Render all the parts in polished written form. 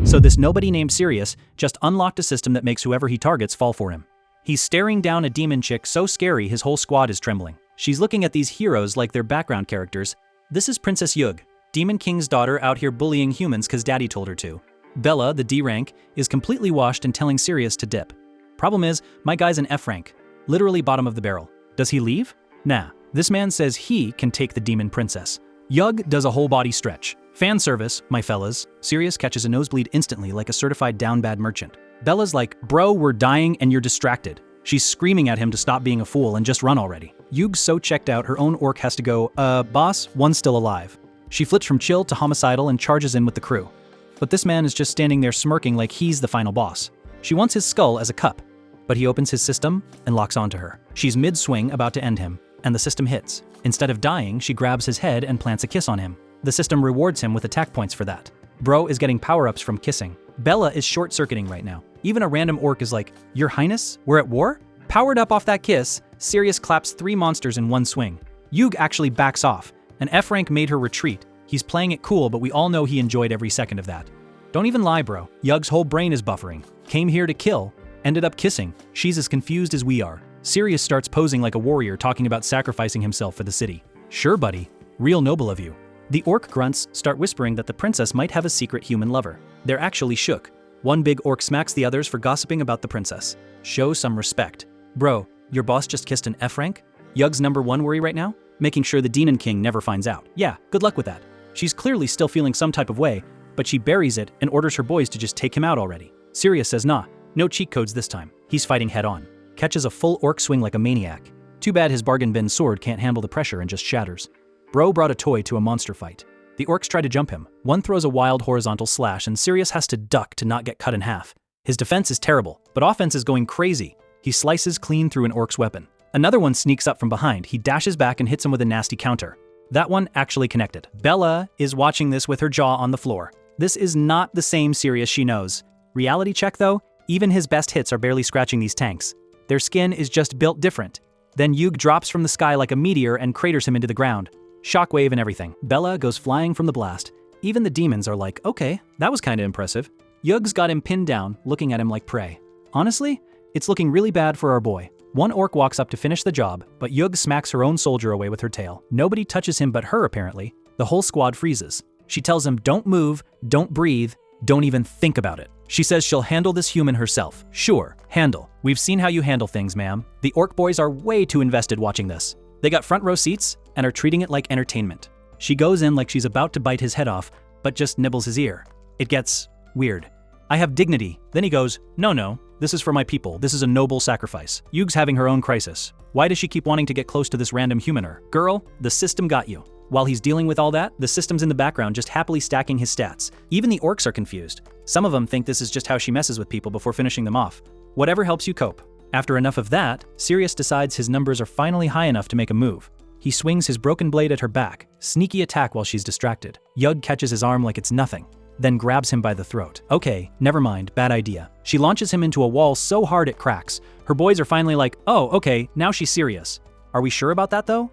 So this nobody named Sirius just unlocked a system that makes whoever he targets fall for him. He's staring down a demon chick so scary his whole squad is trembling. She's looking at these heroes like they're background characters. This is Princess Yug, Demon King's daughter out here bullying humans cause daddy told her to. Bella, the D rank, is completely washed and telling Sirius to dip. Problem is, my guy's an F rank, literally bottom of the barrel. Does he leave? Nah, this man says he can take the demon princess. Yug does a whole body stretch. Fan service, my fellas. Sirius catches a nosebleed instantly like a certified down bad merchant. Bella's like, bro, we're dying and you're distracted. She's screaming at him to stop being a fool and just run already. Yug's so checked out her own orc has to go, boss, one's still alive. She flips from chill to homicidal and charges in with the crew. But this man is just standing there smirking like he's the final boss. She wants his skull as a cup, but he opens his system and locks onto her. She's mid-swing about to end him, and the system hits. Instead of dying, she grabs his head and plants a kiss on him. The system rewards him with attack points for that. Bro is getting power-ups from kissing. Bella is short-circuiting right now. Even a random orc is like, Your Highness, we're at war? Powered up off that kiss, Sirius claps 3 monsters in one swing. Yug actually backs off. An F rank made her retreat. He's playing it cool, but we all know he enjoyed every second of that. Don't even lie, bro. Yug's whole brain is buffering. Came here to kill, ended up kissing. She's as confused as we are. Sirius starts posing like a warrior talking about sacrificing himself for the city. Sure, buddy. Real noble of you. The orc grunts start whispering that the princess might have a secret human lover. They're actually shook. One big orc smacks the others for gossiping about the princess. Show some respect. Bro, your boss just kissed an F rank? Yug's #1 worry right now? Making sure the Demon King never finds out. Yeah, good luck with that. She's clearly still feeling some type of way, but she buries it and orders her boys to just take him out already. Sirius says nah, no cheat codes this time. He's fighting head on. Catches a full orc swing like a maniac. Too bad his bargain bin sword can't handle the pressure and just shatters. Bro brought a toy to a monster fight. The orcs try to jump him. One throws a wild horizontal slash and Sirius has to duck to not get cut in half. His defense is terrible, but offense is going crazy. He slices clean through an orc's weapon. Another one sneaks up from behind. He dashes back and hits him with a nasty counter. That one actually connected. Bella is watching this with her jaw on the floor. This is not the same Sirius she knows. Reality check though, even his best hits are barely scratching these tanks. Their skin is just built different. Then Yug drops from the sky like a meteor and craters him into the ground. Shockwave and everything. Bella goes flying from the blast. Even the demons are like, okay, that was kinda impressive. Yug's got him pinned down, looking at him like prey. Honestly, it's looking really bad for our boy. One orc walks up to finish the job, but Yug smacks her own soldier away with her tail. Nobody touches him but her apparently. The whole squad freezes. She tells him don't move, don't breathe, don't even think about it. She says she'll handle this human herself. Sure, handle. We've seen how you handle things, ma'am. The orc boys are way too invested watching this. They got front row seats and are treating it like entertainment. She goes in like she's about to bite his head off, but just nibbles his ear. It gets weird. I have dignity. Then he goes, no, this is for my people. This is a noble sacrifice. Yug's having her own crisis. Why does she keep wanting to get close to this random humaner? Girl, the system got you. While he's dealing with all that, the system's in the background just happily stacking his stats. Even the orcs are confused. Some of them think this is just how she messes with people before finishing them off. Whatever helps you cope. After enough of that, Sirius decides his numbers are finally high enough to make a move. He swings his broken blade at her back, sneaky attack while she's distracted. Yug catches his arm like it's nothing, then grabs him by the throat. Okay, never mind, bad idea. She launches him into a wall so hard it cracks. Her boys are finally like, oh, okay, now she's serious. Are we sure about that though?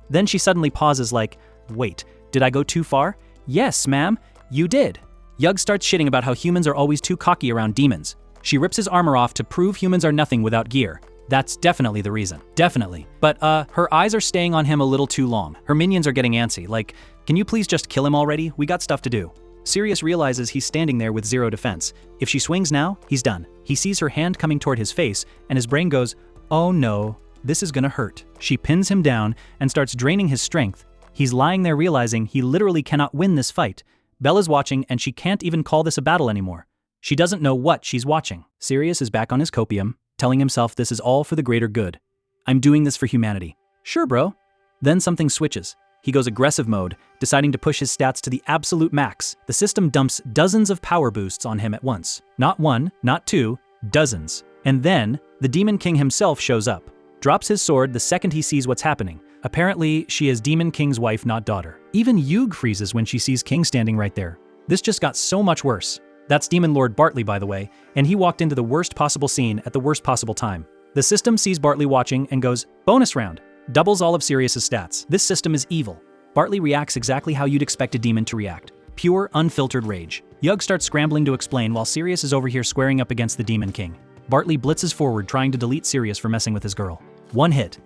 Then she suddenly pauses like, wait, did I go too far? Yes, ma'am, you did. Yug starts shitting about how humans are always too cocky around demons. She rips his armor off to prove humans are nothing without gear. That's definitely the reason. Definitely. But her eyes are staying on him a little too long. Her minions are getting antsy, like, can you please just kill him already? We got stuff to do. Sirius realizes he's standing there with 0 defense. If she swings now, he's done. He sees her hand coming toward his face, and his brain goes, oh no, this is gonna hurt. She pins him down and starts draining his strength. He's lying there realizing he literally cannot win this fight. Bella's watching and she can't even call this a battle anymore. She doesn't know what she's watching. Sirius is back on his copium, telling himself this is all for the greater good. I'm doing this for humanity. Sure, bro. Then something switches. He goes aggressive mode, deciding to push his stats to the absolute max. The system dumps dozens of power boosts on him at once. Not 1, not 2, dozens. And then, the Demon King himself shows up. Drops his sword the second he sees what's happening. Apparently, she is Demon King's wife, not daughter. Even Yug freezes when she sees King standing right there. This just got so much worse. That's Demon Lord Bartley, by the way, and he walked into the worst possible scene at the worst possible time. The system sees Bartley watching and goes, bonus round. Doubles all of Sirius's stats. This system is evil. Bartley reacts exactly how you'd expect a demon to react. Pure, unfiltered rage. Yug starts scrambling to explain while Sirius is over here squaring up against the Demon King. Bartley blitzes forward trying to delete Sirius for messing with his girl. One hit.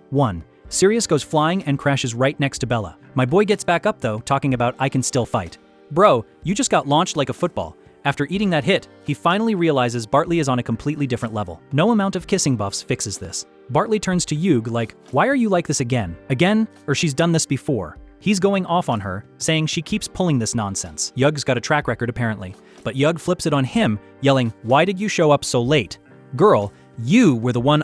Sirius goes flying and crashes right next to Bella. My boy gets back up though, talking about I can still fight. Bro, you just got launched like a football. After eating that hit, he finally realizes Bartley is on a completely different level. No amount of kissing buffs fixes this. Bartley turns to Yug like, why are you like this again? Again? Or she's done this before. He's going off on her, saying she keeps pulling this nonsense. Yug's got a track record apparently. But Yug flips it on him, yelling, why did you show up so late? Girl, you were the one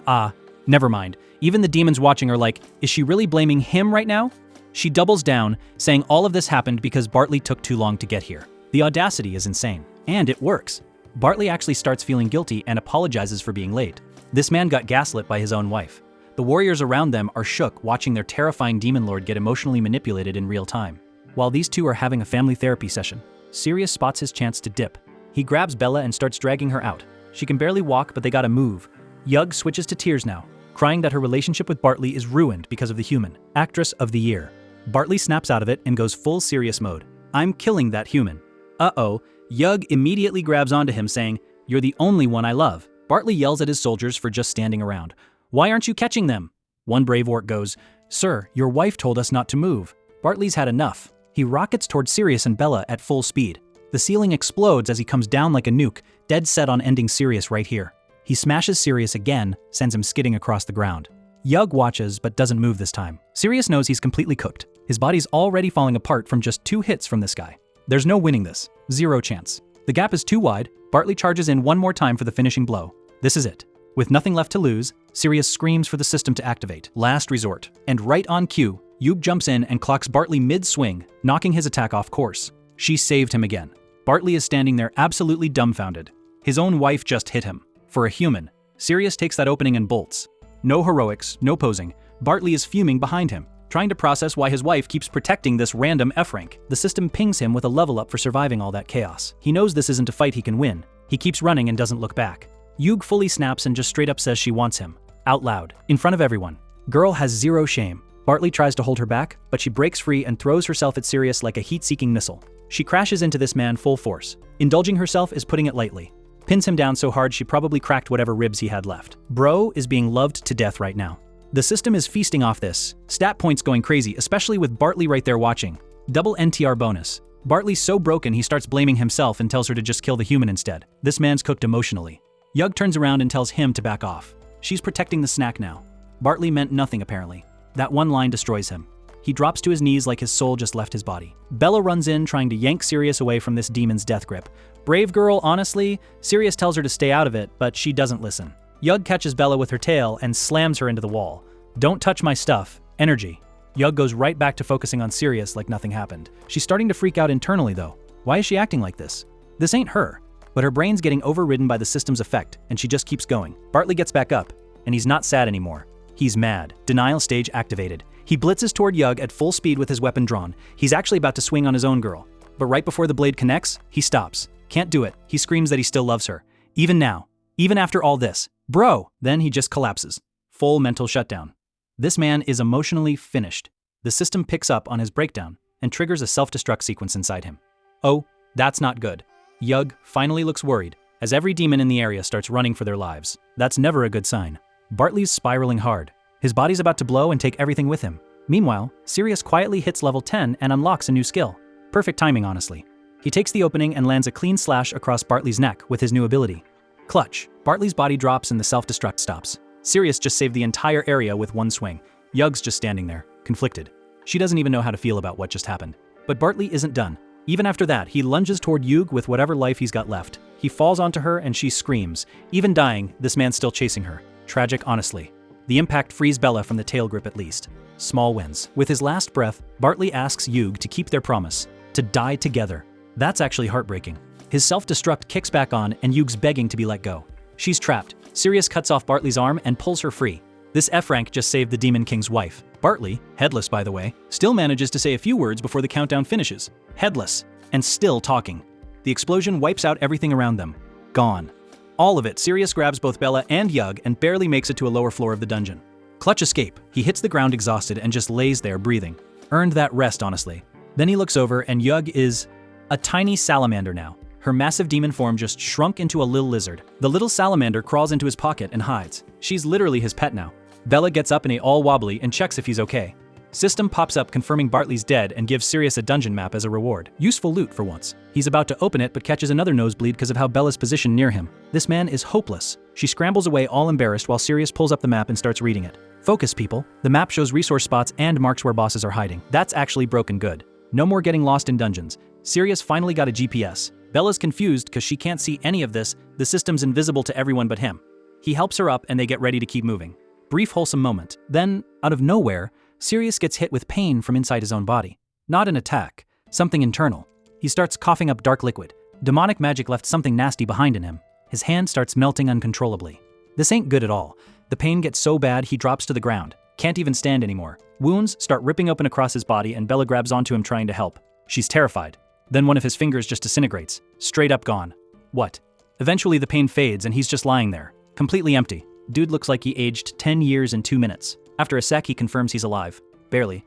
never mind. Even the demons watching are like, is she really blaming him right now? She doubles down, saying all of this happened because Bartley took too long to get here. The audacity is insane. And it works. Bartley actually starts feeling guilty and apologizes for being late. This man got gaslit by his own wife. The warriors around them are shook watching their terrifying demon lord get emotionally manipulated in real time. While these two are having a family therapy session, Sirius spots his chance to dip. He grabs Bella and starts dragging her out. She can barely walk, but they gotta move. Yug switches to tears now, crying that her relationship with Bartley is ruined because of the human. Actress of the year. Bartley snaps out of it and goes full Sirius mode. I'm killing that human. Uh-oh. Yug immediately grabs onto him saying, you're the only one I love. Bartley yells at his soldiers for just standing around. Why aren't you catching them? One brave orc goes, sir, your wife told us not to move. Bartley's had enough. He rockets towards Sirius and Bella at full speed. The ceiling explodes as he comes down like a nuke, dead set on ending Sirius right here. He smashes Sirius again, sends him skidding across the ground. Yug watches but doesn't move this time. Sirius knows he's completely cooked. His body's already falling apart from just 2 hits from this guy. There's no winning this. 0 chance. The gap is too wide. Bartley charges in one more time for the finishing blow. This is it. With nothing left to lose, Sirius screams for the system to activate. Last resort. And right on cue, Yug jumps in and clocks Bartley mid-swing, knocking his attack off course. She saved him again. Bartley is standing there absolutely dumbfounded. His own wife just hit him. For a human, Sirius takes that opening and bolts. No heroics, no posing. Bartley is fuming behind him, trying to process why his wife keeps protecting this random F-rank. The system pings him with a level up for surviving all that chaos. He knows this isn't a fight he can win. He keeps running and doesn't look back. Yug fully snaps and just straight up says she wants him. Out loud, in front of everyone. Girl has 0 shame. Bartley tries to hold her back, but she breaks free and throws herself at Sirius like a heat-seeking missile. She crashes into this man full force. Indulging herself is putting it lightly. Pins him down so hard she probably cracked whatever ribs he had left. Bro is being loved to death right now. The system is feasting off this. Stat points going crazy, especially with Bartley right there watching. Double NTR bonus. Bartley's so broken he starts blaming himself and tells her to just kill the human instead. This man's cooked emotionally. Yug turns around and tells him to back off. She's protecting the snack now. Bartley meant nothing apparently. That one line destroys him. He drops to his knees like his soul just left his body. Bella runs in trying to yank Sirius away from this demon's death grip. Brave girl, honestly. Sirius tells her to stay out of it, but she doesn't listen. Yug catches Bella with her tail and slams her into the wall. Don't touch my stuff. Energy. Yug goes right back to focusing on Sirius like nothing happened. She's starting to freak out internally though. Why is she acting like this? This ain't her. But her brain's getting overridden by the system's effect, and she just keeps going. Bartley gets back up, and he's not sad anymore. He's mad. Denial stage activated. He blitzes toward Yug at full speed with his weapon drawn. He's actually about to swing on his own girl. But right before the blade connects, he stops. Can't do it. He screams that he still loves her. Even now. Even after all this. Bro! Then he just collapses. Full mental shutdown. This man is emotionally finished. The system picks up on his breakdown and triggers a self-destruct sequence inside him. Oh, that's not good. Yug finally looks worried as every demon in the area starts running for their lives. That's never a good sign. Bartley's spiraling hard. His body's about to blow and take everything with him. Meanwhile, Sirius quietly hits level 10 and unlocks a new skill. Perfect timing, honestly. He takes the opening and lands a clean slash across Bartley's neck with his new ability. Clutch. Bartley's body drops and the self-destruct stops. Sirius just saved the entire area with one swing. Yug's just standing there, conflicted. She doesn't even know how to feel about what just happened. But Bartley isn't done. Even after that, he lunges toward Yug with whatever life he's got left. He falls onto her and she screams. Even dying, this man's still chasing her. Tragic, honestly. The impact frees Bella from the tail grip at least. Small wins. With his last breath, Bartley asks Yug to keep their promise, to die together. That's actually heartbreaking. His self-destruct kicks back on and Yug's begging to be let go. She's trapped. Sirius cuts off Bartley's arm and pulls her free. This F-rank just saved the Demon King's wife. Bartley, headless by the way, still manages to say a few words before the countdown finishes. Headless, and still talking. The explosion wipes out everything around them. Gone. All of it. Sirius grabs both Bella and Yug and barely makes it to a lower floor of the dungeon. Clutch escape. He hits the ground exhausted and just lays there breathing. Earned that rest, honestly. Then he looks over and Yug is a tiny salamander now. Her massive demon form just shrunk into a little lizard. The little salamander crawls into his pocket and hides. She's literally his pet now. Bella gets up in a all wobbly and checks if he's okay. System pops up confirming Bartley's dead and gives Sirius a dungeon map as a reward. Useful loot for once. He's about to open it but catches another nosebleed because of how Bella's positioned near him. This man is hopeless. She scrambles away all embarrassed while Sirius pulls up the map and starts reading it. Focus, people. The map shows resource spots and marks where bosses are hiding. That's actually broken good. No more getting lost in dungeons. Sirius finally got a GPS. Bella's confused because she can't see any of this. The system's invisible to everyone but him. He helps her up and they get ready to keep moving. Brief wholesome moment. Then, out of nowhere, Sirius gets hit with pain from inside his own body. Not an attack, something internal. He starts coughing up dark liquid. Demonic magic left something nasty behind in him. His hand starts melting uncontrollably. This ain't good at all. The pain gets so bad he drops to the ground. Can't even stand anymore. Wounds start ripping open across his body and Bella grabs onto him trying to help. She's terrified. Then one of his fingers just disintegrates. Straight up gone. What? Eventually the pain fades and he's just lying there. Completely empty. Dude looks like he aged 10 years in 2 minutes. After a sec, he confirms he's alive. Barely.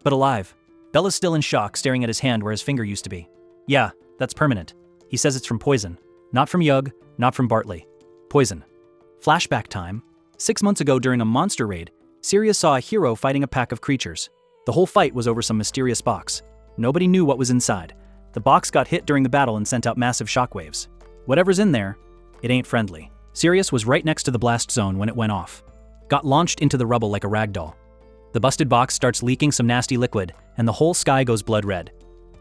But alive. Bella's still in shock, staring at his hand where his finger used to be. Yeah, that's permanent. He says it's from poison. Not from Yug, not from Bartley. Poison. Flashback time. 6 months ago during a monster raid, Sirius saw a hero fighting a pack of creatures. The whole fight was over some mysterious box. Nobody knew what was inside. The box got hit during the battle and sent out massive shockwaves. Whatever's in there, it ain't friendly. Sirius was right next to the blast zone when it went off. Got launched into the rubble like a ragdoll. The busted box starts leaking some nasty liquid, and the whole sky goes blood red.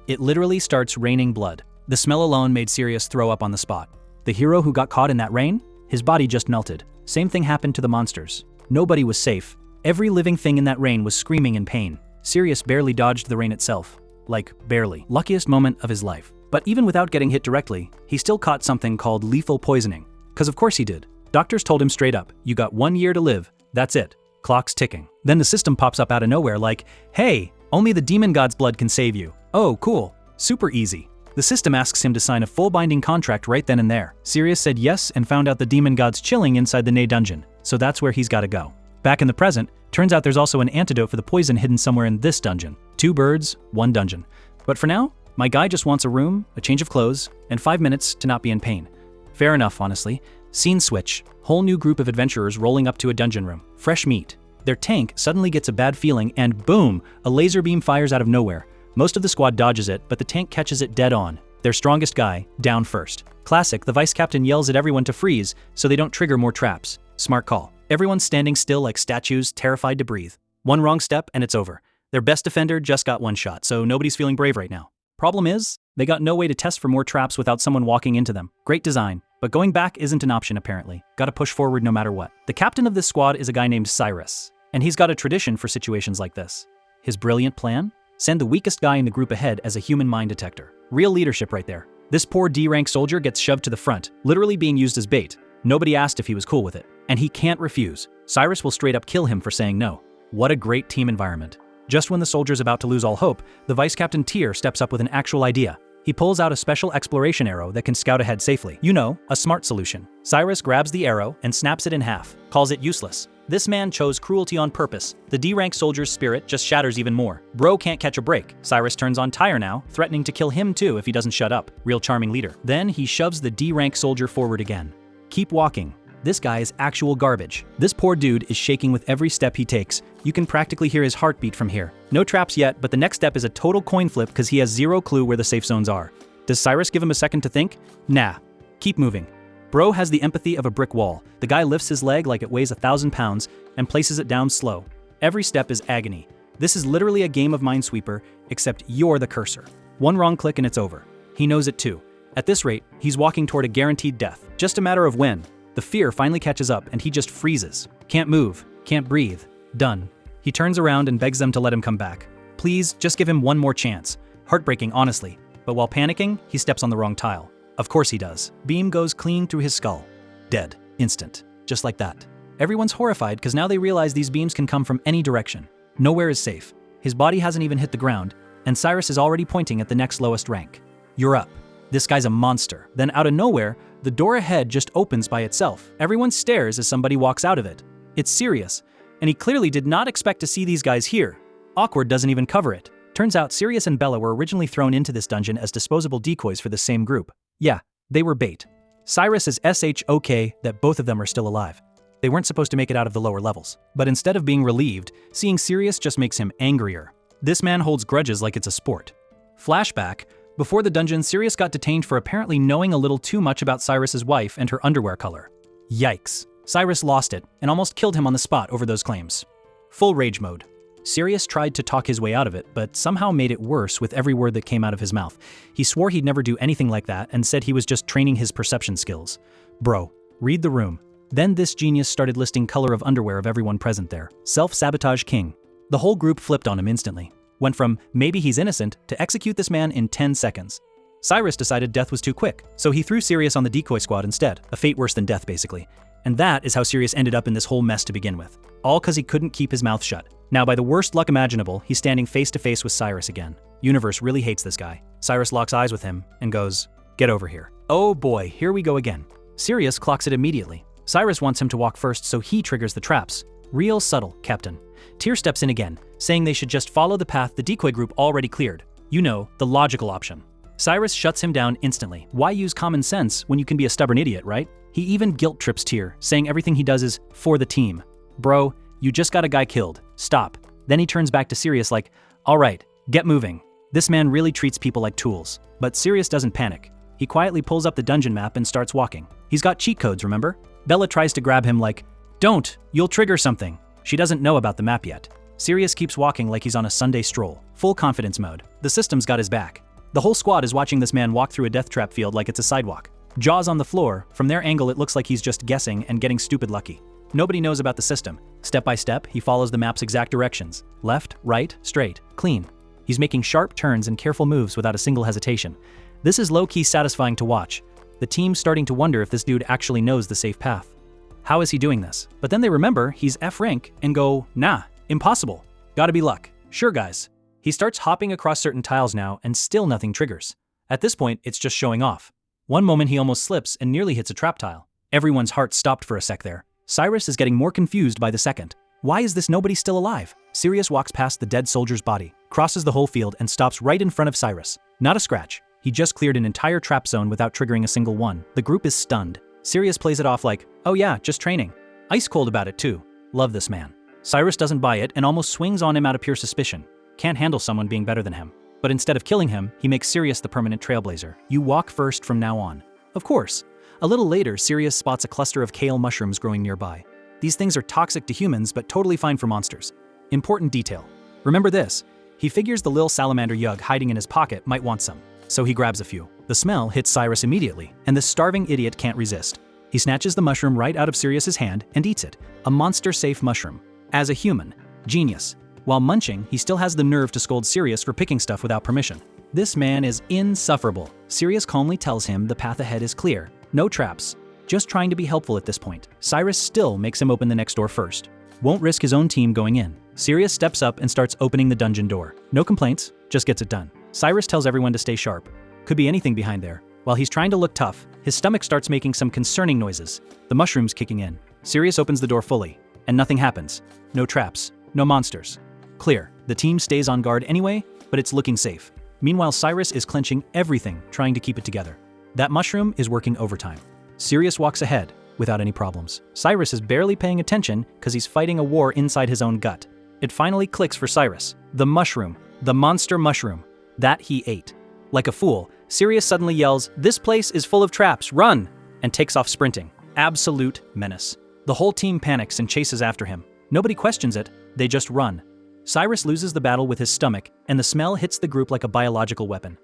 It literally starts raining blood. The smell alone made Sirius throw up on the spot. The hero who got caught in that rain? His body just melted. Same thing happened to the monsters. Nobody was safe. Every living thing in that rain was screaming in pain. Sirius barely dodged the rain itself. Like, barely. Luckiest moment of his life. But even without getting hit directly, he still caught something called lethal poisoning. 'Cause of course he did. Doctors told him straight up, you got 1 year to live. That's it. Clock's ticking. Then the system pops up out of nowhere like, hey, only the demon god's blood can save you. Oh, cool. Super easy. The system asks him to sign a full binding contract right then and there. Sirius said yes and found out the demon god's chilling inside the Nay dungeon, so that's where he's gotta go. Back in the present, turns out there's also an antidote for the poison hidden somewhere in this dungeon. 2 birds, 1 dungeon. But for now, my guy just wants a room, a change of clothes, and 5 minutes to not be in pain. Fair enough, honestly. Scene switch. Whole new group of adventurers rolling up to a dungeon room. Fresh meat. Their tank suddenly gets a bad feeling and boom, a laser beam fires out of nowhere. Most of the squad dodges it, but the tank catches it dead on. Their strongest guy, down first. Classic, the vice captain yells at everyone to freeze so they don't trigger more traps. Smart call. Everyone's standing still like statues, terrified to breathe. One wrong step and it's over. Their best defender just got 1 shot, so nobody's feeling brave right now. Problem is, they got no way to test for more traps without someone walking into them. Great design, but going back isn't an option apparently. Gotta push forward no matter what. The captain of this squad is a guy named Sirius, and he's got a tradition for situations like this. His brilliant plan? Send the weakest guy in the group ahead as a human mind detector. Real leadership right there. This poor D-rank soldier gets shoved to the front, literally being used as bait. Nobody asked if he was cool with it, and he can't refuse. Sirius will straight up kill him for saying no. What a great team environment. Just when the soldier's about to lose all hope, the Vice Captain Tyr steps up with an actual idea. He pulls out a special exploration arrow that can scout ahead safely. You know, a smart solution. Sirius grabs the arrow and snaps it in half, calls it useless. This man chose cruelty on purpose. The D-rank soldier's spirit just shatters even more. Bro can't catch a break. Sirius turns on Tyr now, threatening to kill him too if he doesn't shut up. Real charming leader. Then he shoves the D-rank soldier forward again. Keep walking. This guy is actual garbage. This poor dude is shaking with every step he takes. You can practically hear his heartbeat from here. No traps yet, but the next step is a total coin flip because he has zero clue where the safe zones are. Does Sirius give him a second to think? Nah. Keep moving. Bro has the empathy of a brick wall. The guy lifts his leg like it weighs 1,000 pounds and places it down slow. Every step is agony. This is literally a game of Minesweeper, except you're the cursor. One wrong click and it's over. He knows it too. At this rate, he's walking toward a guaranteed death. Just a matter of when. The fear finally catches up and he just freezes. Can't move, can't breathe. Done. He turns around and begs them to let him come back. Please, just give him one more chance. Heartbreaking, honestly. But while panicking, he steps on the wrong tile. Of course he does. Beam goes clean through his skull. Dead. Instant. Just like that. Everyone's horrified because now they realize these beams can come from any direction. Nowhere is safe. His body hasn't even hit the ground, and Sirius is already pointing at the next lowest rank. You're up. This guy's a monster. Then out of nowhere, the door ahead just opens by itself. Everyone stares as somebody walks out of it. It's Sirius, and he clearly did not expect to see these guys here. Awkward doesn't even cover it. Turns out Sirius and Bella were originally thrown into this dungeon as disposable decoys for the same group. Yeah, they were bait. Sirius is SHOK that both of them are still alive. They weren't supposed to make it out of the lower levels. But instead of being relieved, seeing Sirius just makes him angrier. This man holds grudges like it's a sport. Flashback. Before the dungeon, Sirius got detained for apparently knowing a little too much about Sirius's wife and her underwear color. Yikes. Sirius lost it and almost killed him on the spot over those claims. Full rage mode. Sirius tried to talk his way out of it, but somehow made it worse with every word that came out of his mouth. He swore he'd never do anything like that and said he was just training his perception skills. Bro, read the room. Then this genius started listing color of underwear of everyone present there. Self-sabotage king. The whole group flipped on him instantly. Went from maybe he's innocent to execute this man in 10 seconds. Sirius decided death was too quick, so he threw Sirius on the decoy squad instead, a fate worse than death basically. And that is how Sirius ended up in this whole mess to begin with. All cause he couldn't keep his mouth shut. Now by the worst luck imaginable, he's standing face to face with Sirius again. Universe really hates this guy. Sirius locks eyes with him and goes, "Get over here." Oh boy, here we go again. Sirius clocks it immediately. Sirius wants him to walk first, so he triggers the traps. Real subtle, Captain. Tyr steps in again, saying they should just follow the path the decoy group already cleared. You know, the logical option. Sirius shuts him down instantly. Why use common sense when you can be a stubborn idiot, right? He even guilt trips Tyr, saying everything he does is for the team. Bro, you just got a guy killed. Stop. Then he turns back to Sirius like, alright, get moving. This man really treats people like tools. But Sirius doesn't panic. He quietly pulls up the dungeon map and starts walking. He's got cheat codes, remember? Bella tries to grab him like, don't, you'll trigger something. She doesn't know about the map yet. Sirius keeps walking like he's on a Sunday stroll. Full confidence mode. The system's got his back. The whole squad is watching this man walk through a death trap field like it's a sidewalk. Jaws on the floor. From their angle it looks like he's just guessing and getting stupid lucky. Nobody knows about the system. Step by step, he follows the map's exact directions. Left, right, straight, clean. He's making sharp turns and careful moves without a single hesitation. This is low-key satisfying to watch. The team's starting to wonder if this dude actually knows the safe path. How is he doing this? But then they remember he's F rank and go, nah, impossible. Gotta be luck. Sure guys. He starts hopping across certain tiles now and still nothing triggers. At this point, it's just showing off. One moment he almost slips and nearly hits a trap tile. Everyone's heart stopped for a sec there. Sirius is getting more confused by the second. Why is this nobody still alive? Sirius walks past the dead soldier's body, crosses the whole field and stops right in front of Sirius. Not a scratch. He just cleared an entire trap zone without triggering a single one. The group is stunned. Sirius plays it off like, oh yeah, just training. Ice cold about it too. Love this man. Sirius doesn't buy it and almost swings on him out of pure suspicion. Can't handle someone being better than him. But instead of killing him, he makes Sirius the permanent trailblazer. You walk first from now on. Of course. A little later, Sirius spots a cluster of kale mushrooms growing nearby. These things are toxic to humans, but totally fine for monsters. Important detail. Remember this. He figures the lil salamander yug hiding in his pocket might want some. So he grabs a few. The smell hits Sirius immediately, and the starving idiot can't resist. He snatches the mushroom right out of Sirius's hand and eats it. A monster-safe mushroom. As a human. Genius. While munching, he still has the nerve to scold Sirius for picking stuff without permission. This man is insufferable. Sirius calmly tells him the path ahead is clear. No traps. Just trying to be helpful at this point. Sirius still makes him open the next door first. Won't risk his own team going in. Sirius steps up and starts opening the dungeon door. No complaints, just gets it done. Sirius tells everyone to stay sharp. Could be anything behind there. While he's trying to look tough, his stomach starts making some concerning noises. The mushroom's kicking in. Sirius opens the door fully, and nothing happens. No traps. No monsters. Clear. The team stays on guard anyway, but it's looking safe. Meanwhile, Sirius is clenching everything, trying to keep it together. That mushroom is working overtime. Sirius walks ahead, without any problems. Sirius is barely paying attention because he's fighting a war inside his own gut. It finally clicks for Sirius. The mushroom. The monster mushroom. That he ate. Like a fool, Sirius suddenly yells, "This place is full of traps, run!" and takes off sprinting. Absolute menace. The whole team panics and chases after him. Nobody questions it, they just run. Sirius loses the battle with his stomach, and the smell hits the group like a biological weapon.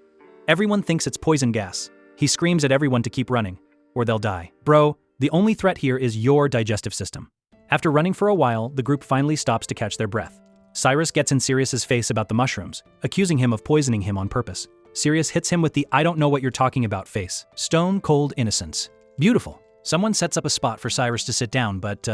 Everyone thinks it's poison gas. He screams at everyone to keep running, or they'll die. Bro, the only threat here is your digestive system. After running for a while, the group finally stops to catch their breath. Sirius gets in Sirius's face about the mushrooms, accusing him of poisoning him on purpose. Sirius hits him with the "I don't know what you're talking about" face. Stone cold innocence. Beautiful. Someone sets up a spot for Sirius to sit down, but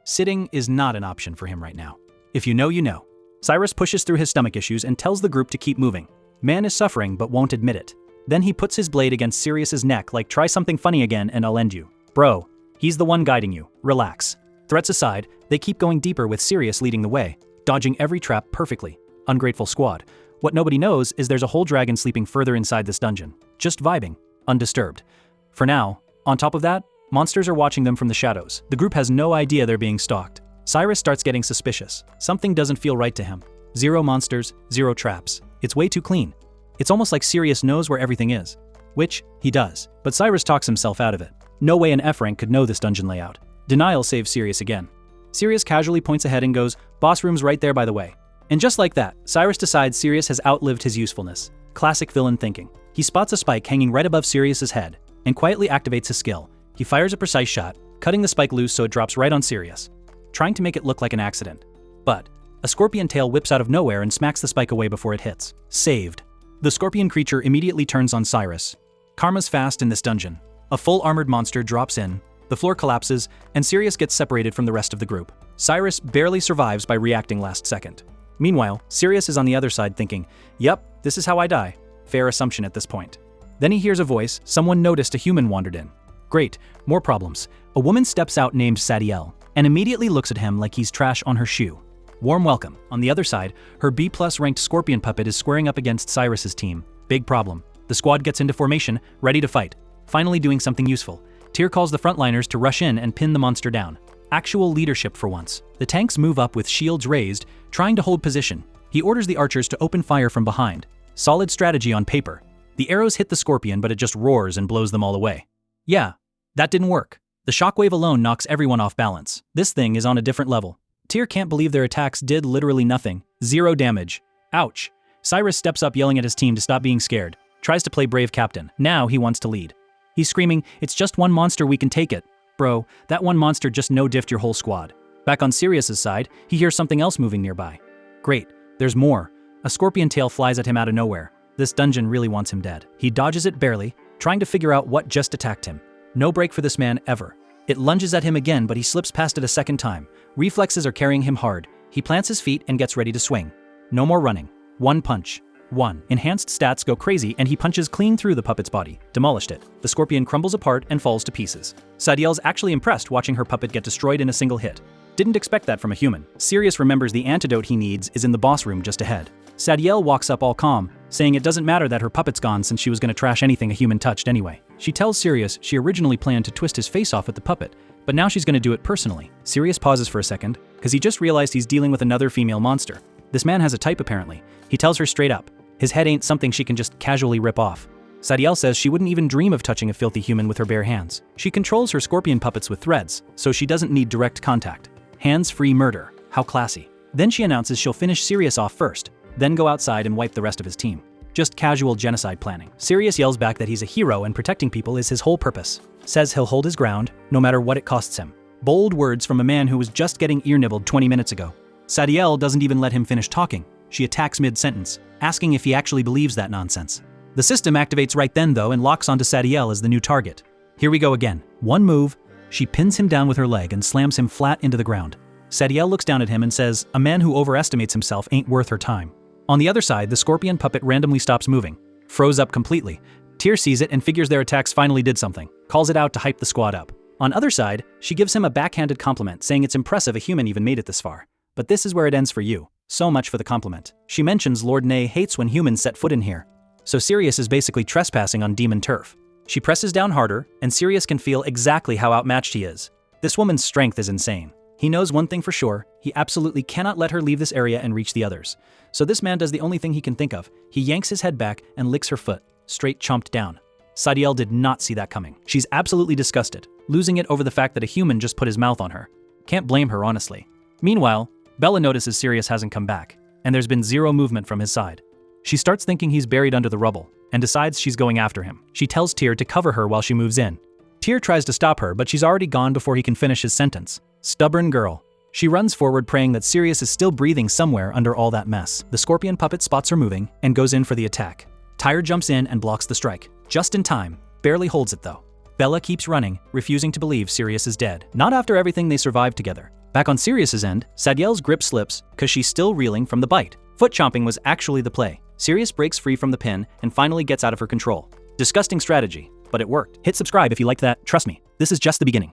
sitting is not an option for him right now. If you know, you know. Sirius pushes through his stomach issues and tells the group to keep moving. Man is suffering but won't admit it. Then he puts his blade against Sirius's neck like, try something funny again and I'll end you. Bro, he's the one guiding you. Relax. Threats aside, they keep going deeper with Sirius leading the way, dodging every trap perfectly. Ungrateful squad. What nobody knows is there's a whole dragon sleeping further inside this dungeon. Just vibing. undisturbed. For now, on top of that, monsters are watching them from the shadows. The group has no idea they're being stalked. Sirius starts getting suspicious. Something doesn't feel right to him. 0 monsters, 0 traps. It's way too clean. It's almost like Sirius knows where everything is. Which, he does. But Sirius talks himself out of it. No way an F rank could know this dungeon layout. Denial saves Sirius again. Sirius casually points ahead and goes, "Boss room's right there by the way." And just like that, Sirius decides Sirius has outlived his usefulness. Classic villain thinking. He spots a spike hanging right above Sirius's head, and quietly activates his skill. He fires a precise shot, cutting the spike loose so it drops right on Sirius, trying to make it look like an accident. But a scorpion tail whips out of nowhere and smacks the spike away before it hits. Saved. The scorpion creature immediately turns on Sirius. Karma's fast in this dungeon. A full armored monster drops in, the floor collapses, and Sirius gets separated from the rest of the group. Sirius barely survives by reacting last second. Meanwhile, Sirius is on the other side thinking, "Yep, this is how I die." Fair assumption at this point. Then he hears a voice. Someone noticed a human wandered in. Great, more problems. A woman steps out named Sadiel, and immediately looks at him like he's trash on her shoe. Warm welcome. On the other side, her B+ ranked scorpion puppet is squaring up against Sirius's team. Big problem. The squad gets into formation, ready to fight. Finally doing something useful. Tyr calls the frontliners to rush in and pin the monster down. Actual leadership for once. The tanks move up with shields raised, trying to hold position. He orders the archers to open fire from behind. Solid strategy on paper. The arrows hit the scorpion, but it just roars and blows them all away. Yeah, that didn't work. The shockwave alone knocks everyone off balance. This thing is on a different level. Tyr can't believe their attacks did literally nothing. 0 damage. Ouch. Sirius steps up yelling at his team to stop being scared. Tries to play brave captain. Now he wants to lead. He's screaming, "It's just one monster, we can take it." Bro, that one monster just no-diffed your whole squad. Back on Sirius's side, he hears something else moving nearby. Great, there's more. A scorpion tail flies at him out of nowhere. This dungeon really wants him dead. He dodges it barely, trying to figure out what just attacked him. No break for this man ever. It lunges at him again, but he slips past it a second time. Reflexes are carrying him hard. He plants his feet and gets ready to swing. No more running. One punch. 1. Enhanced stats go crazy and he punches clean through the puppet's body. Demolished it. The scorpion crumbles apart and falls to pieces. Sadiel's actually impressed watching her puppet get destroyed in a single hit. Didn't expect that from a human. Sirius remembers the antidote he needs is in the boss room just ahead. Sadiel walks up all calm, saying it doesn't matter that her puppet's gone since she was going to trash anything a human touched anyway. She tells Sirius she originally planned to twist his face off with the puppet, but now she's going to do it personally. Sirius pauses for a second, because he just realized he's dealing with another female monster. This man has a type apparently. He tells her straight up. His head ain't something she can just casually rip off. Sadiel says she wouldn't even dream of touching a filthy human with her bare hands. She controls her scorpion puppets with threads, so she doesn't need direct contact. Hands-free murder. How classy. Then she announces she'll finish Sirius off first, then go outside and wipe the rest of his team. Just casual genocide planning. Sirius yells back that he's a hero and protecting people is his whole purpose. Says he'll hold his ground, no matter what it costs him. Bold words from a man who was just getting ear-nibbled 20 minutes ago. Sadiel doesn't even let him finish talking. She attacks mid-sentence, asking if he actually believes that nonsense. The system activates right then though and locks onto Sadiel as the new target. Here we go again. One move, she pins him down with her leg and slams him flat into the ground. Sadiel looks down at him and says, a man who overestimates himself ain't worth her time. On the other side, the scorpion puppet randomly stops moving. Froze up completely. Tyr sees it and figures their attacks finally did something. Calls it out to hype the squad up. On other side, she gives him a backhanded compliment, saying it's impressive a human even made it this far. But this is where it ends for you. So much for the compliment. She mentions Lord Nay hates when humans set foot in here. So Sirius is basically trespassing on demon turf. She presses down harder, and Sirius can feel exactly how outmatched he is. This woman's strength is insane. He knows one thing for sure, he absolutely cannot let her leave this area and reach the others. So this man does the only thing he can think of. He yanks his head back and licks her foot, straight chomped down. Sadiel did not see that coming. She's absolutely disgusted, losing it over the fact that a human just put his mouth on her. Can't blame her, honestly. Meanwhile, Bella notices Sirius hasn't come back, and there's been zero movement from his side. She starts thinking he's buried under the rubble, and decides she's going after him. She tells Tyr to cover her while she moves in. Tyr tries to stop her, but she's already gone before he can finish his sentence. Stubborn girl. She runs forward praying that Sirius is still breathing somewhere under all that mess. The scorpion puppet spots her moving, and goes in for the attack. Tyr jumps in and blocks the strike. Just in time. Barely holds it though. Bella keeps running, refusing to believe Sirius is dead. Not after everything they survived together. Back on Sirius's end, Sadiel's grip slips because she's still reeling from the bite. Foot chomping was actually the play. Sirius breaks free from the pin and finally gets out of her control. Disgusting strategy, but it worked. Hit subscribe if you liked that. Trust me, this is just the beginning.